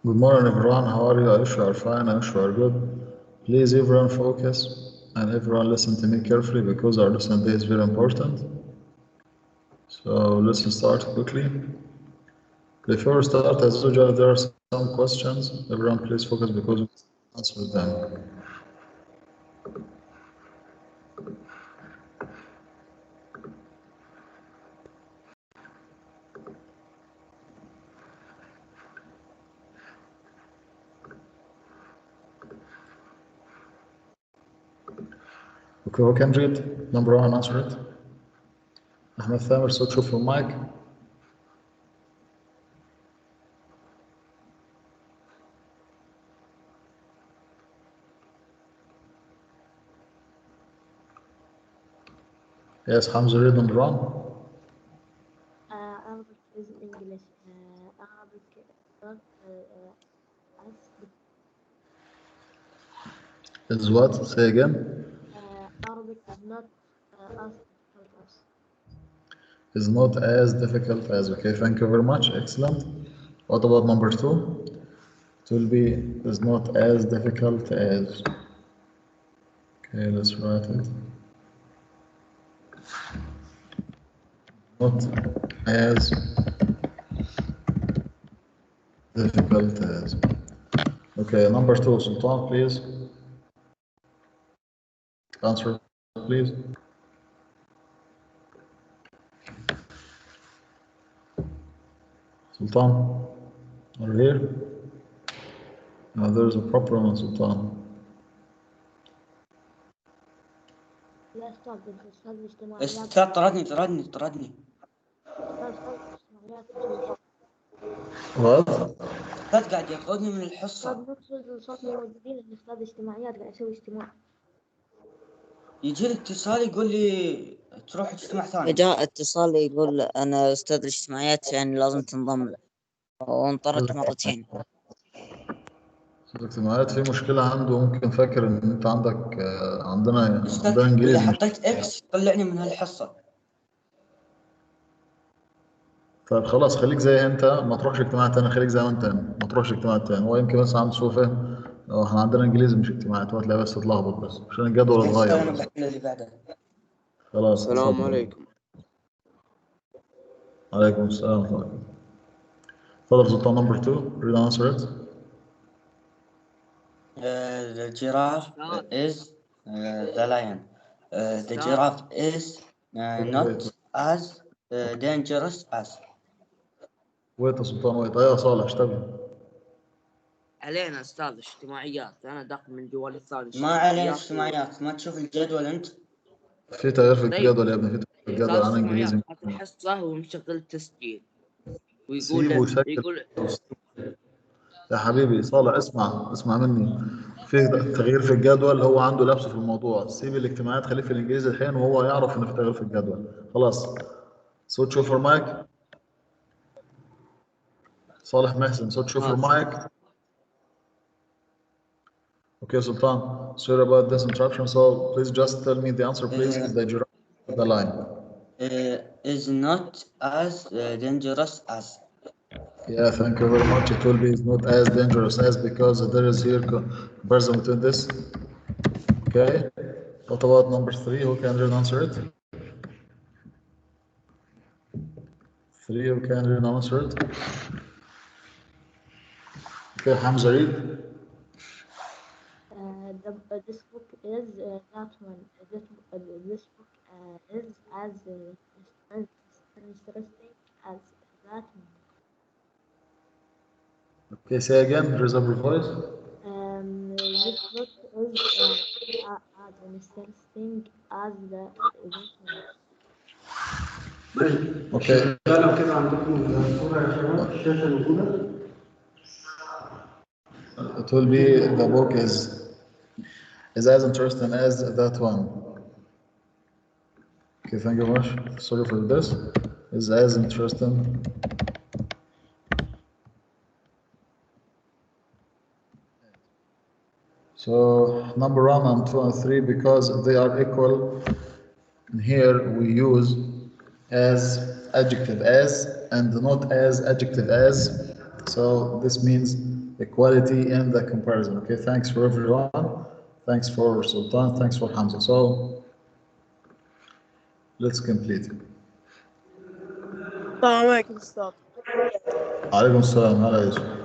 Good morning, everyone. How are you? I wish you are fine. I wish you are good. Please, everyone, focus and everyone listen to me carefully because our lesson day is very important. So let's start quickly. Before we start, as usual, there are some questions. Everyone, please focus because we answer them. Okay, who can read? Number one, answer it. Ahmed Thamer, so تشوف المايك. Yes, Hamza, read number one. Arabic is English. Arabic not Is what? Say again. Arabic is not as difficult as. Is not as difficult as. Okay, thank you very much. Excellent. What about number two? It will be is not as difficult as. Okay, let's write it. Not as difficult as. Okay, number two, Sultan, please. Answer, please. Sultan, are you here? No, there's a problem on Sultan. لا أستاذ الاجتماعيات. استاذ طردني. أستاذ الاجتماعيات مسوي. What? استاذ قاعد يطردني من الحصة. أستاذ نقصد الصوت موجودين الأستاذ اجتماعيات قاعد يسوي اجتماع. يجي لي اتصال يقول لي تروح اجتماع ثاني. جاء اتصال يقول أنا أستاذ الاجتماعيات يعني لازم تنضم له وانطردت مرتين. الاجتماعات في مشكلة عنده، ممكن فاكر إن أنت عندك عندنا إذا إنجليزي. حطيت إكس طلعني من هالحصة. طيب خلاص، خليك زي أنت، ما تروحش اجتماع تاني، خليك زي ما أنت، ما تروحش اجتماع تاني. هو يمكن بس عنده سوء فهم، احنا عندنا إنجليزي مش اجتماعات، هو تلاقي بس اتلخبط بس عشان الجدول اتغير بس. اللي بعده. خلاص. السلام عليكم. عليكم السلام ورحمة الله. تفضل سلطان. نمبر 2 read and answer it. The giraffe is the lion. The giraffe is not as dangerous as. ويت يا سلطان ويت. ايوه صالح اشتغل. علينا استاذ اجتماعيات، انا داخل من جوالي الثاني. ما علينا اجتماعيات، ما تشوف الجدول انت؟ في تغيير في الجدول يا ابني، في تغيير في الجدول. انا انجليزي. الحصه ومشغل التسجيل سيبه يقول يا حبيبي صالح، اسمع مني. في تغيير في الجدول، هو عنده لبس في الموضوع. سيب الاجتماعات، خليه في الانجليزي الحين وهو يعرف ان في تغيير في الجدول. خلاص. سويتش اوفر مايك. صالح محسن، سويتش اوفر مايك. Okay, Sultan, sorry about this interruption. So please just tell me the answer, please. Is the giraffe the lion? Is not as dangerous as. Yeah, thank you very much. It will be not as dangerous as, because there is here comparison between this. Okay. What about number 3? Who can read and answer it? 3, who can read and answer it? Okay, Hamza, read. This book is that one. This book is as interesting as that one. Okay, say again. Raise up your voice. This book is as interesting as that one. Okay. لو كده عندكم الصورة يا شباب، الشاشة موجودة. It will be the book is as interesting as that one. Okay, thank you very much. Sorry for this. Is as interesting. So number 1 and 2 and 3, because they are equal, here we use as adjective as and not as adjective as. So this means equality in the comparison. Okay, thanks for everyone. Thanks for Sultan. Thanks for Hamza. So let's complete it. السلام عليكم أستاذ. عليكم السلام. هلا يوسف.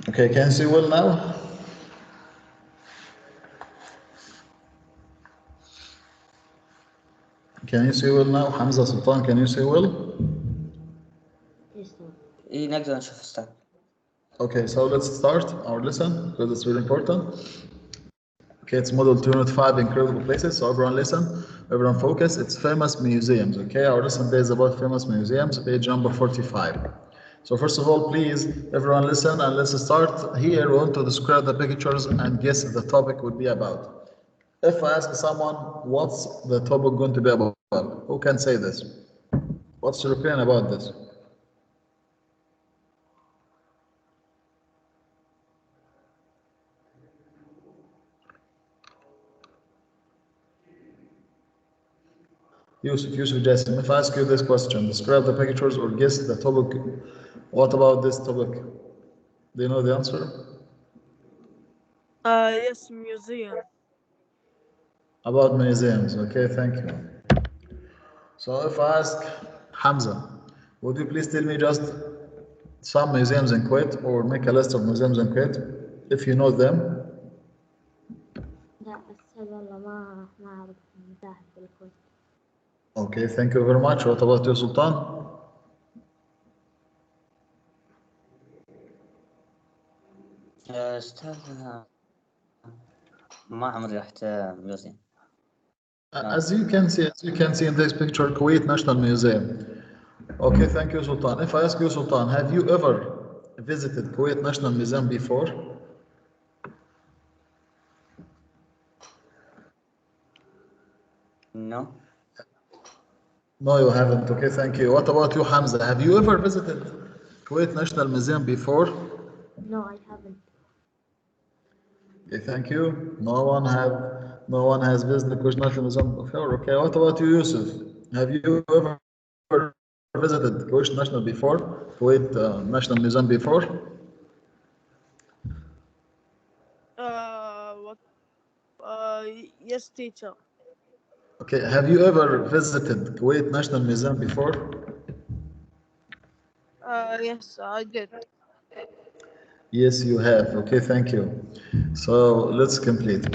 Okay, can you see well now? Can you see well now? Hamza, Sultan, can you see well? Yes, sir. اي نقدر نشوف استاذ. Okay, so let's start our lesson because it's very important. Okay, it's model 2 unit 5, incredible places. So everyone listen, everyone focus. It's famous museums. Okay, our lesson today is about famous museums, page number 45. So first of all, please, everyone listen and let's start. Here we want to describe the pictures and guess the topic would be about. If I ask someone, what's the topic going to be about? Who can say this? What's your opinion about this? Yusuf Jasim, if I ask you this question, describe the pictures or guess the topic, what about this topic? Do you know the answer? Yes, museum. About museums, okay, thank you. So if I ask Hamza, would you please tell me just some museums in Kuwait or make a list of museums in Kuwait, if you know them? لا أستاذ والله ما أعرف متاحف بالكويت. Okay, thank you very much. What about you, Sultan? استاذ ما عمري رحت ميوزيوم. As you can see in this picture, Kuwait National Museum. Okay, thank you, Sultan. If I ask you, Sultan, have you ever visited Kuwait National Museum before? No. No, you haven't. Okay, thank you. What about you, Hamza? Have you ever visited Kuwait National Museum before? No, I haven't. Okay, thank you. No one has visited Kuwait National Museum before. Okay, what about you, Yusuf? Have you ever visited Kuwait National before? Kuwait National Museum before? What? Yes, teacher. Okay, have you ever visited Kuwait National Museum before? Yes, I did. Yes, you have. Okay, thank you. So let's complete.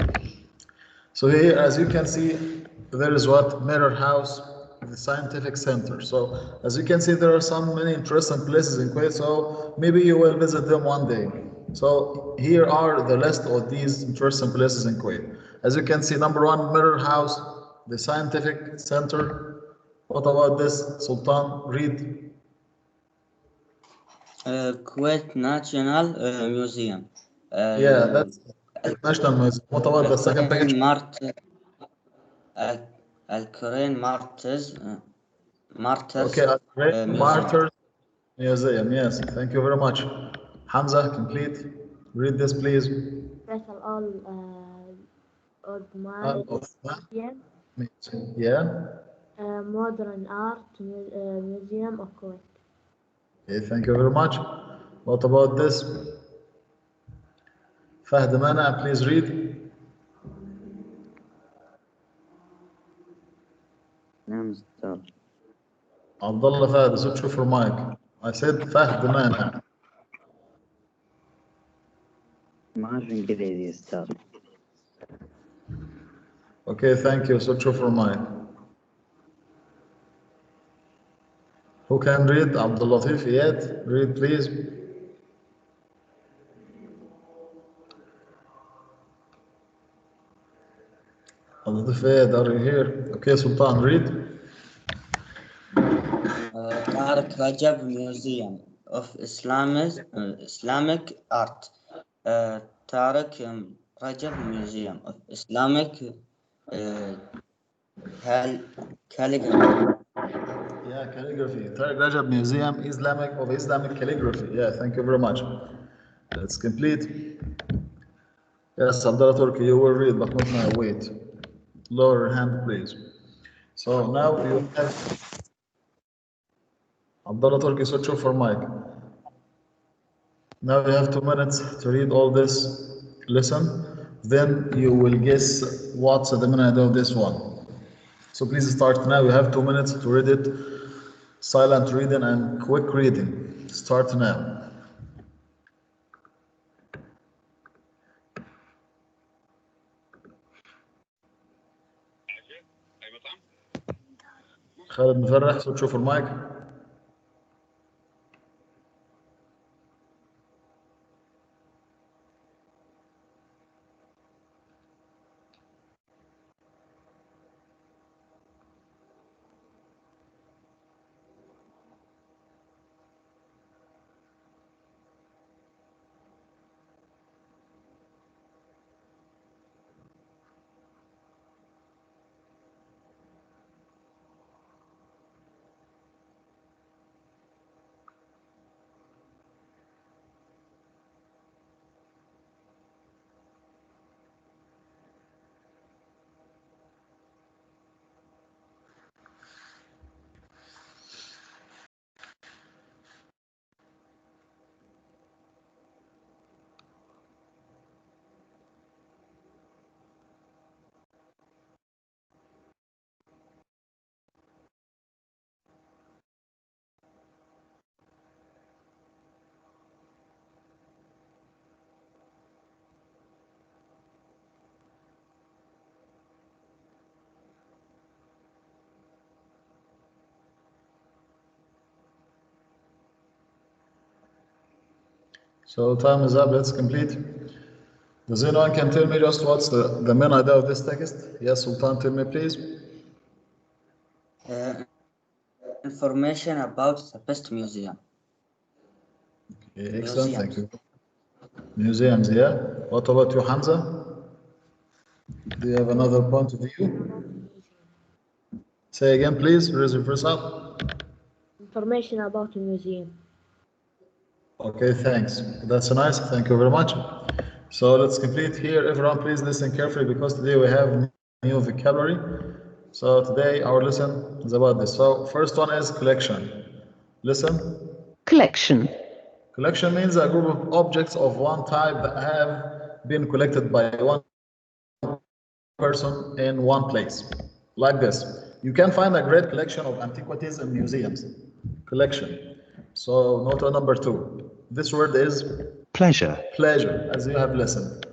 So here, as you can see, there is what? Mirror House, the scientific center. So as you can see, there are some many interesting places in Kuwait. So maybe you will visit them one day. So here are the list of these interesting places in Kuwait. As you can see, number one, Mirror House, the scientific center. What about this, Sultan? Read. Kuwait National Museum. Yeah, that's National Museum. What about the second picture? الكورين مارترز Okay, Great Museum. Martyrs Museum. Yes, thank you very much. Hamza, complete. Read this, please. Special all Ottoman Al-Osman. Museum, Yeah. Modern Art Museum of Kuwait. Okay, thank you very much. What about this? Fahd Mana, please read. نعم أستاذ. Abdullah Fahd, switch off your mic. I said Fahd Mana. ما أعرف إنجليزي أستاذ. Okay, thank you. Switch off your mic. Who can read? Abdul Latif yet? Read, please. Abdul Latif yet, are you here? Okay, Sultan, read. طارق رجب Museum of Islamic Art. طارق رجب Museum of Islamic Calligraphy. Yeah, calligraphy. Tariq Rajab Museum of Islamic Calligraphy. Yeah, thank you very much. That's complete. Yes, Abdullah Turki, you will read, but not now. Wait. Lower your hand, please. So now you have. Abdullah Turki, switch off for mic. Now you have 2 minutes to read all this. Listen, then you will guess what's the meaning of this one. So please start now. You have 2 minutes to read it. Silent reading and quick reading. Start now. خالد مفرح switch off for mic. So time is up. Let's complete. Does anyone can tell me just what's the main idea of this text? Yes, Sultan, tell me please. Information about the best museum. Okay, excellent, thank you. Museums, yeah. What about you, Hamza? Do you have another point of view? Say again, please. Raise your voice up. Information about the museum. Okay, thanks. That's nice. Thank you very much. So let's complete here. Everyone, please listen carefully because today we have new vocabulary. So today our lesson is about this. So first one is collection. Listen. Collection. Collection means a group of objects of one type that have been collected by one person in one place. Like this. You can find a great collection of antiquities in museums. Collection. So note number 2. This word is pleasure. Pleasure, as you have listened.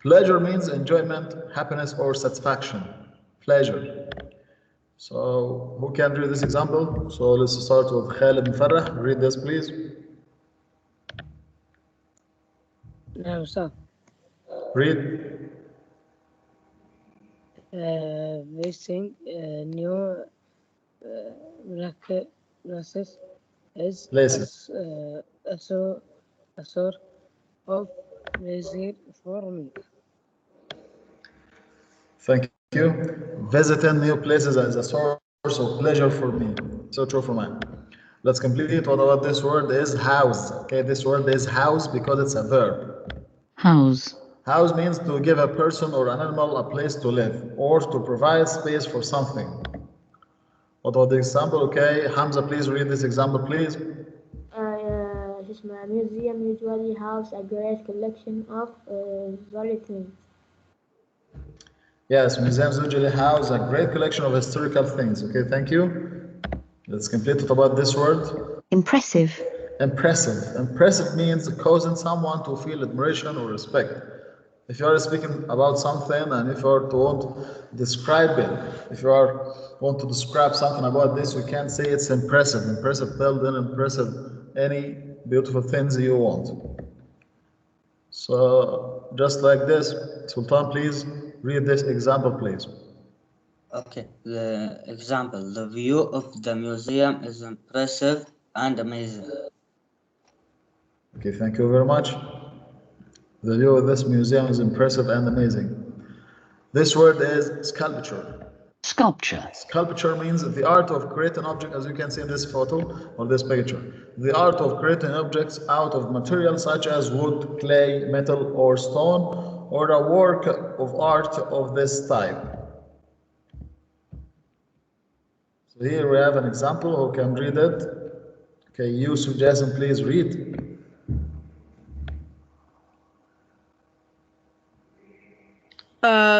Pleasure means enjoyment, happiness, or satisfaction. Pleasure. So who can read this example? So let's start with Khalid Mufarrah. Read this, please. No, sir. Read. Visiting new places is a sort of pleasure for me. Thank you. Visiting new places is a source of pleasure for me. So true for mine. Let's complete it. What about this word is house? Okay, this word is house because it's a verb. House. House means to give a person or an animal a place to live or to provide space for something. What about the example? Okay, Hamza, please read this example, please. This museum usually has a great collection of historic things. Yes, museums usually house a great collection of historical things. Okay, thank you. Let's complete it about this word. Impressive. Impressive. Impressive means causing someone to feel admiration or respect. If you are speaking about something and if you are to want to describe it, if you are want to describe something about this, you can say it's impressive. Impressive building, impressive any beautiful things you want. So just like this, Sultan, please read this example, please. Okay, the example. The view of the museum is impressive and amazing. Okay, thank you very much. The view of this museum is impressive and amazing. This word is sculpture. Sculpture. Sculpture means the art of creating objects, as you can see in this photo or this picture. The art of creating objects out of materials such as wood, clay, metal, or stone, or a work of art of this type. So here we have an example. Who can read it? Okay, Yusuf Jason, please read.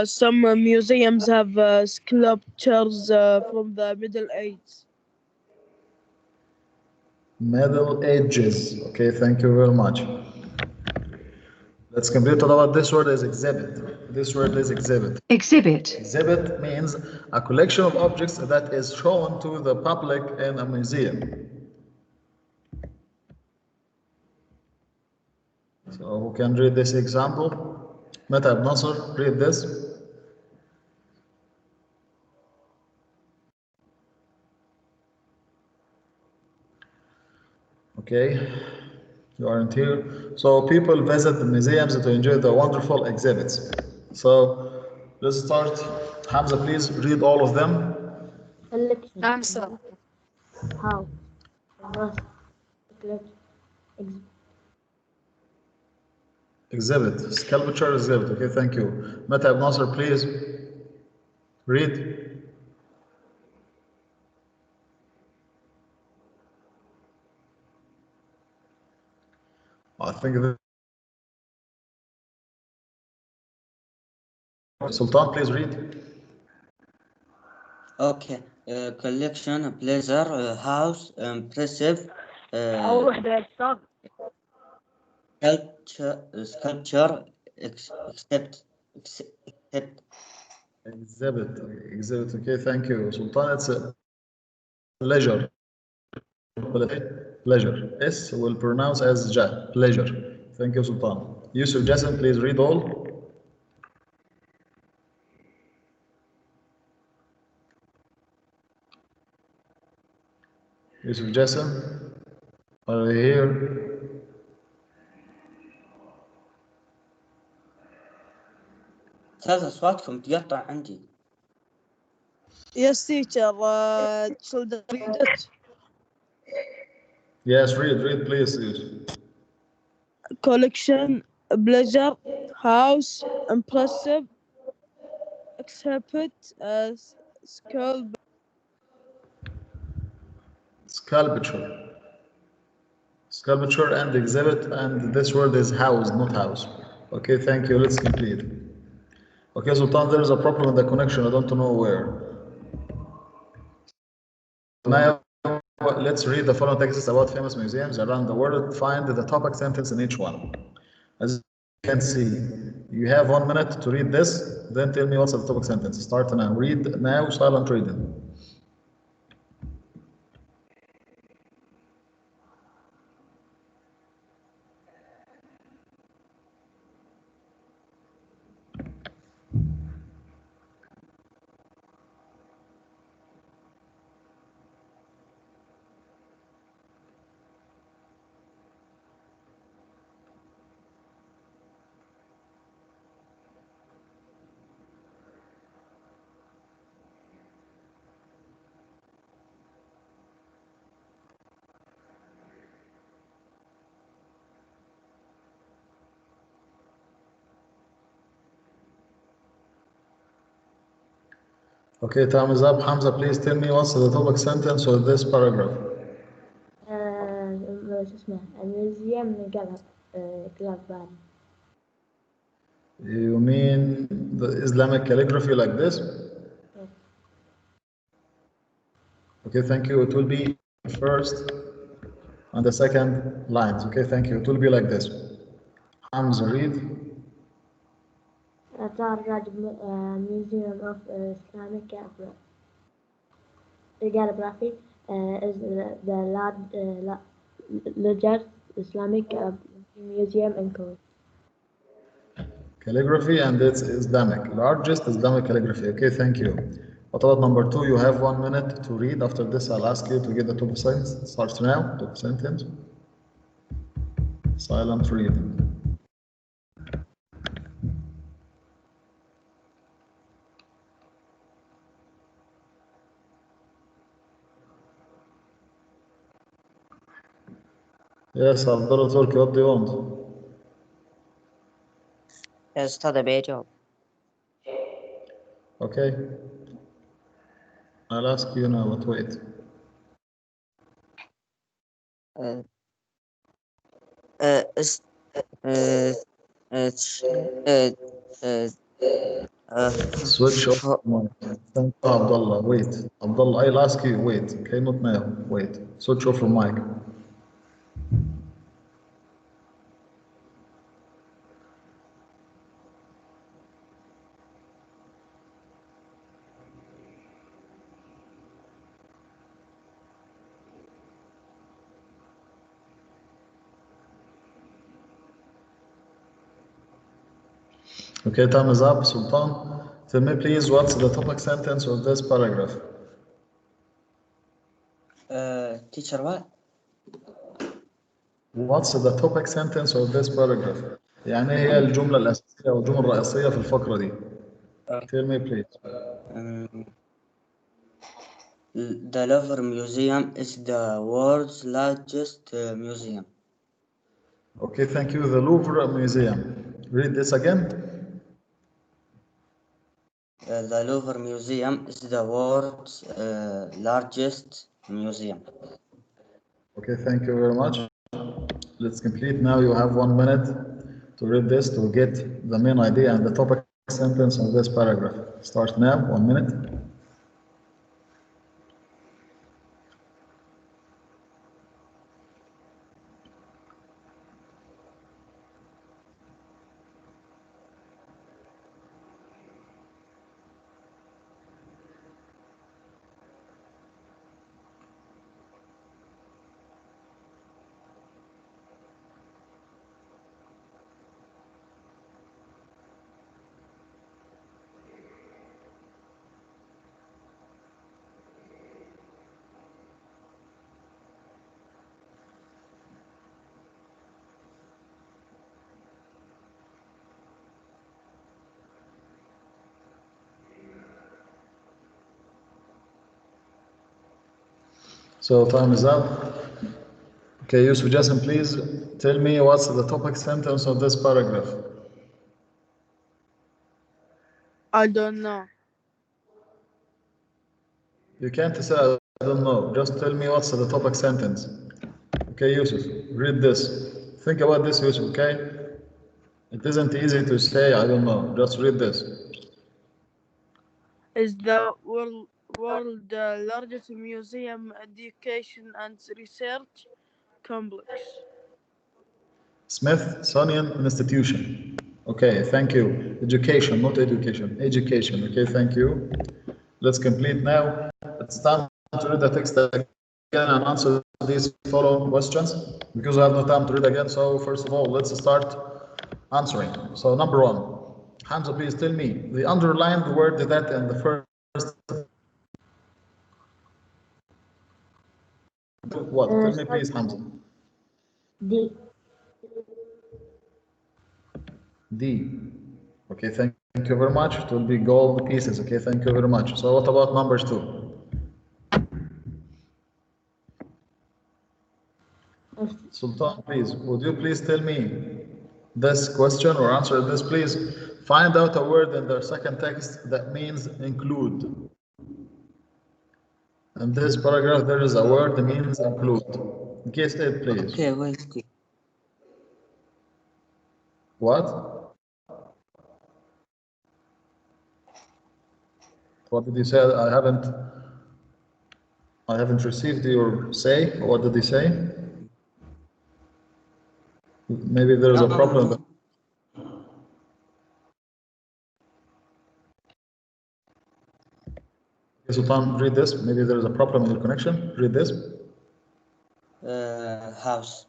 Some museums have sculptures from the Middle Ages. Middle Ages. Okay, thank you very much. Let's complete it about this word is exhibit. This word is exhibit. Exhibit. Exhibit means a collection of objects that is shown to the public in a museum. So who can read this example? Meta Nasser, read this. Okay, you aren't here. So people visit the museums to enjoy the wonderful exhibits. So let's start. Hamza, please read all of them. Collection. Answer. House. Impressive. Collection. Exhibit. Sculpture exhibit. Okay, thank you. Meta Nasser, please read. I think Sultan, please read. Okay. Collection, pleasure, house, impressive, أول واحدة الصاغ. sculpture, except. Exhibit. Exhibit. Okay, thank you. Sultan, it's a pleasure. Pleasure. S will pronounce as ja. Pleasure. Thank you, Sultan. Yusuf Jason, please read all. Yusuf Jason, are you here? أستاذ أصواتكم تقطع عندي. Yes, teacher. Should I read it? Yes, read, please. Yusuf. Collection, pleasure, house, impressive, exhibit, Sculpture. Sculpture and exhibit, and this word is house, not house. Okay, thank you. Let's complete. Okay, Sultan, there is a problem with the connection. I don't know where. Now, let's read the following texts about famous museums around the world. Find the topic sentence in each one. As you can see, you have 1 minute to read this, then tell me what's the topic sentence. Start now. Read now, silent reading. Okay, time is up. Hamza, please tell me what's the topic sentence of this paragraph. شو اسمه الميوزيوم قلب بال. You mean the Islamic calligraphy like this? Yes. Okay, thank you. It will be first and the second lines. Okay, thank you. It will be like this. Hamza, read. Target Museum of Islamic Calligraphy is the largest Islamic museum in Kuwait. Calligraphy and it's Islamic. Largest Islamic calligraphy. Okay, thank you. What about number 2? You have 1 minute to read. After this, I'll ask you to get the top sentence. Starts now. Top sentence. Silent reading. Yes, Abdullah Turki, what do you want? يا أستاذ بيجاوب. Okay. I'll ask you now, but wait. uh, uh, is- uh, ش- uh, uh, Switch off mic. Thank you, Abdullah. Wait. Abdullah, I'll ask you. Wait. Okay, not now. Wait. Switch off your mic. Okay, time is up. Sultan, tell me please what's the topic sentence of this paragraph? Teacher, what? What's the topic sentence of this paragraph? يعني هي الجملة الأساسية أو الجملة الرئيسية في الفقرة دي. Tell me please. Um, the Louvre Museum is the world's largest museum. Okay, thank you. The Louvre Museum. Read this again. The Louvre Museum is the world's largest museum. Okay, thank you very much. Let's complete now. You have 1 minute to read this to get the main idea and the topic sentence of this paragraph. Start now, 1 minute. So time is up. Okay, Yusuf Jassim, please tell me what's the topic sentence of this paragraph. I don't know. You can't say I don't know. Just tell me what's the topic sentence. Okay, Yusuf, read this. Think about this, Yusuf, okay? It isn't easy to say I don't know. Just read this. Is the world largest museum, education and research complex. Smithsonian Institution. Okay, thank you. Education, not education. Education. Okay, thank you. Let's complete now. It's time to read the text again and answer these following questions because I have no time to read again. So first of all, let's start answering. So number one, Hamza, please tell me the underlined word that in the first what? Tell me please, Hamza. D. D. Okay, thank you very much. It will be gold pieces. Okay, thank you very much. So what about numbers two? Sultan, please, would you please tell me this question or answer this, please? Find out a word in the second text that means include. In this paragraph, there is a word that means include. Guess it, please. Okay, wait. What? What did you say? I haven't received your say. What did he say? Maybe there is a problem. Okay, Sultan, read this. Maybe there is a problem in your connection. Read this. House.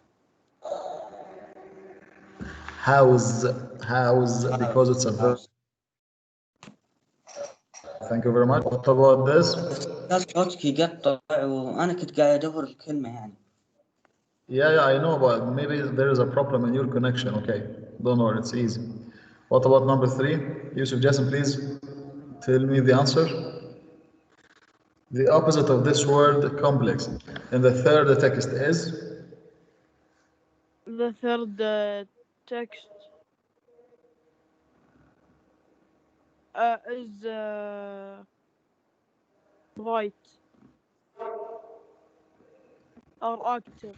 House, because it's a verb. Thank you very much. What about this? صوتك يقطع وأنا كنت قاعد أدور الكلمة يعني. Yeah, I know, but maybe there is a problem in your connection. Okay, don't worry, it's easy. What about number three? Yusuf Jassim, please tell me the answer. The opposite of this word, complex. And the third text is? The third text is right or active.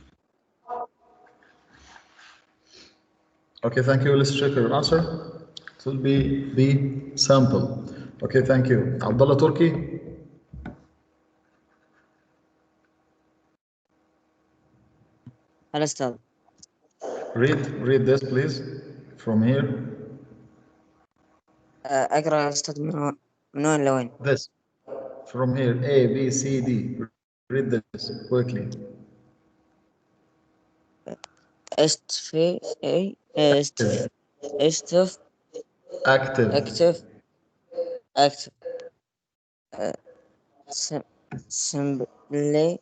Okay, thank you. Let's check your answer. It will be B, sample. Okay, thank you. Abdullah Turki. هلا أستاذ. Read this, please, from here. أقرأ يا أستاذ من وين لوين؟ This, from here, A, B, C, D. Read this quickly. استف Active. active simply symbol bridge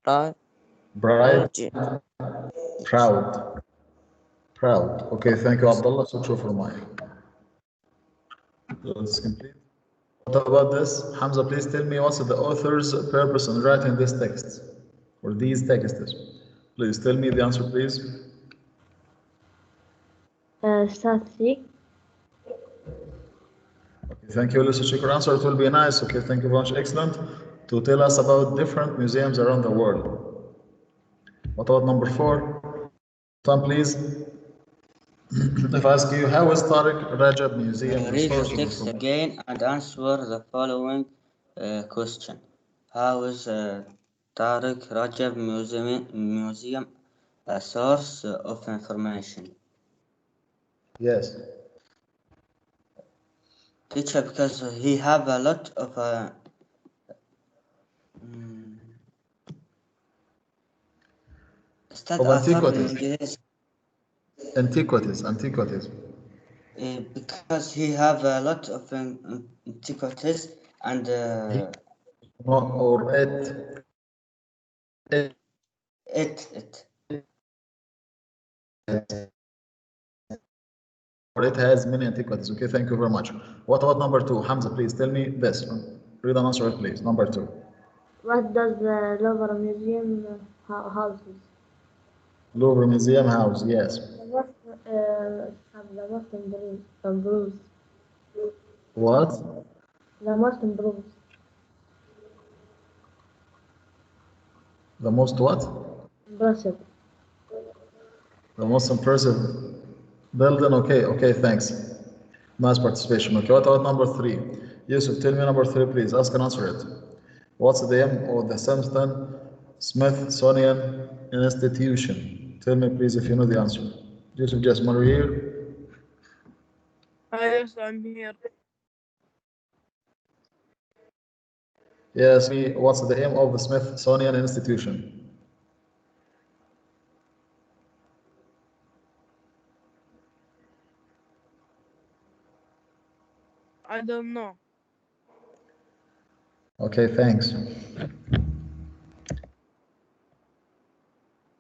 Bright. Bright. Proud. Okay, thank you, Abdullah. Switch over mic. Let's complete. What about this? Hamza, please tell me what's the author's purpose in writing this text or these texts. Please tell me the answer, please. Statistic. Okay, thank you. Let's check your answer. It will be nice. Okay, thank you very much. Excellent. To tell us about different museums around the world. What about number 4? Tom, please. If I ask you, how is Tariq Rajab Museum Read the resourceful text information? again and answer the following question. How is Tariq Rajab Museum a source of information? Yes. Teacher, because he have a lot of Of antiquities. Antiquities. Because he have a lot of antiquities and or it or it has many antiquities. Okay, thank you very much. What about number 2? Hamza, please tell me this. Read and answer it, please. Number 2. What does the Louvre Museum houses? Louvre Museum House, yes. The most improved. What? The most improved. The most what? Impressive. The most impressive building. Okay, thanks. Nice participation. Okay, what about number 3? Yusuf, tell me number 3, please. Ask and answer it. What's the name of the Smithsonian Institution? Tell me, please, if you know the answer. Yusuf, just are you here? Yes, I'm here. Yes, what's the aim of the Smithsonian Institution? I don't know. Okay, thanks.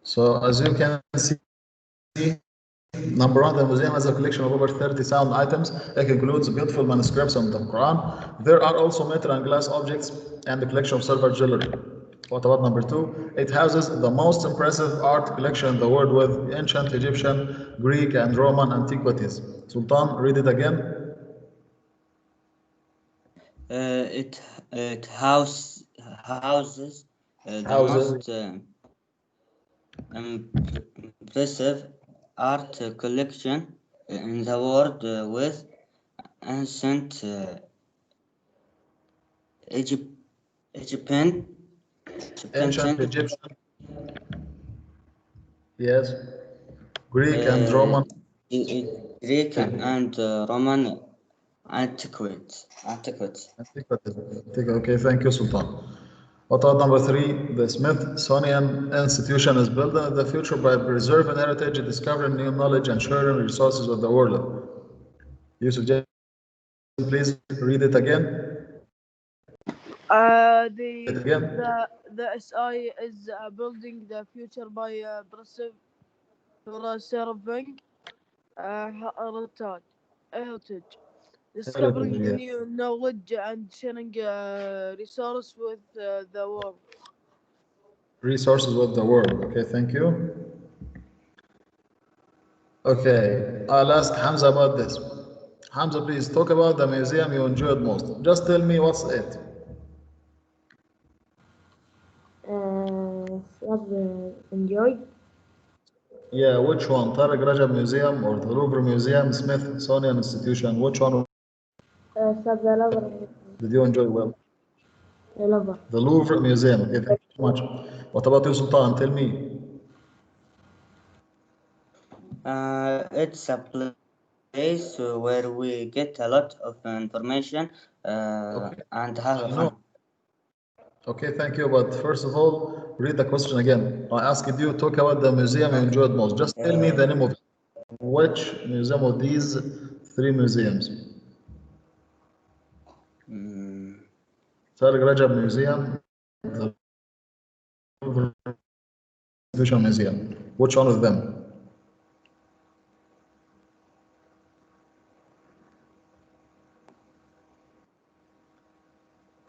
So as you can see, number 1, the museum has a collection of over 30 sound items. It includes beautiful manuscripts of the Quran. There are also metal and glass objects and a collection of silver jewelry. What about number 2? It houses the most impressive art collection in the world with ancient Egyptian, Greek, and Roman antiquities. Sultan, read it again. It houses the most impressive art collection in the world with ancient Egyptian. Ancient Egyptian. Yes. Greek and Roman. Greek and Roman antiquities. Okay, thank you, Sultan. What about number 3? The Smithsonian Institution is building the future by preserving heritage, discovering new knowledge, and sharing resources with the world. Yusuf, please read it again. The SI is building the future by preserving heritage, discovering new knowledge, and sharing resources with the world. Resources with the world. Okay, thank you. Okay, I'll ask Hamza about this. Hamza, please talk about the museum you enjoyed most. Just tell me what's it. Enjoyed. Yeah, which one? Tariq Rajab Museum or the Louvre Museum, Smithsonian Institution? Which one The lover. did you enjoy well? The lover. The Louvre Museum. Okay, thank you so much. What about you, Sultan? Tell me. It's a place where we get a lot of information Okay. and have I fun. know. Okay, thank you. But first of all, read the question again. I asked you talk about the museum you enjoyed most. Just tell me the name of which museum of these three museums. Tariq Rajab Museum, the Louvre Museum. Which one of them?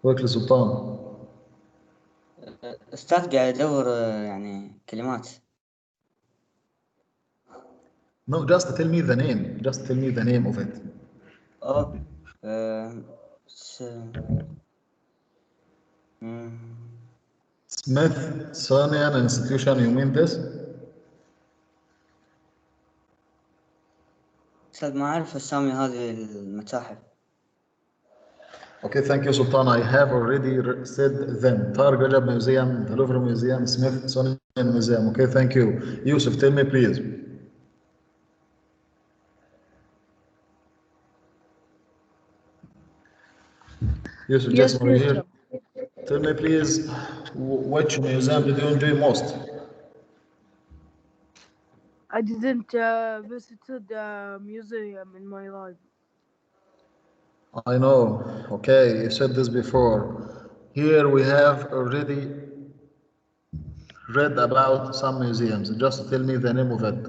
quickly Sultan. أستاذ قاعد أدور يعني كلمات. No, just tell me the name. Just tell me the name of it. Oh, Smithsonian Institution, you mean this? أستاذ ما أعرف أسامي هذه المتاحف. Okay, thank you, Sultan. I have already said them. Tariq Rajab Museum, the Louvre Museum, Smithsonian Museum. Okay, thank you. Yusuf, tell me, please. Yusuf, Yes, just over here. mister. Tell me, please, which museum did you enjoy most? I didn't visited the museum in my life. I know. Okay, you said this before. Here we have already read about some museums. Just tell me the name of it.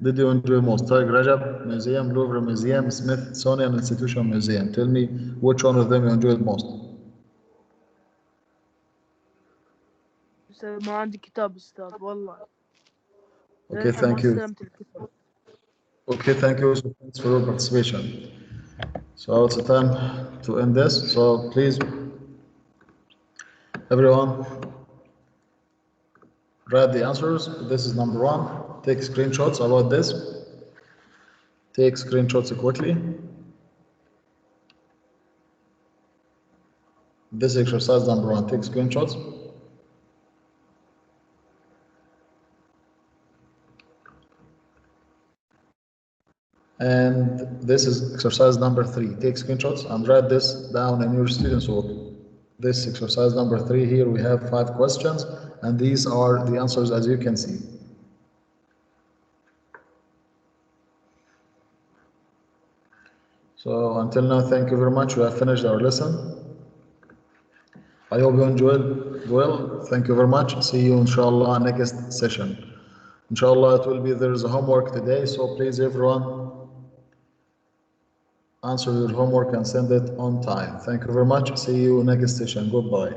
Did you enjoy most? Tariq Rajab Museum, Louvre Museum, Smithsonian Institution Museum. Tell me which one of them you enjoyed most. بس ما عندي كتاب أستاذ والله. Okay, للحين ما thank you. استلمت الكتاب. Okay, thank you. So thanks for your participation. So it's time to end this. So please, everyone, write the answers. This is number one. Take screenshots about this. Take screenshots quickly. This exercise number one. Take screenshots. And this is exercise number three. Take screenshots and write this down in your students' work. This exercise number three here, we have 5 questions, and these are the answers as you can see. So until now, thank you very much. We have finished our lesson. I hope you enjoyed well. Thank you very much. See you inshallah next session. Inshallah it will be, there is a homework today, so please everyone answer your homework and send it on time. Thank you very much. See you next session. Goodbye.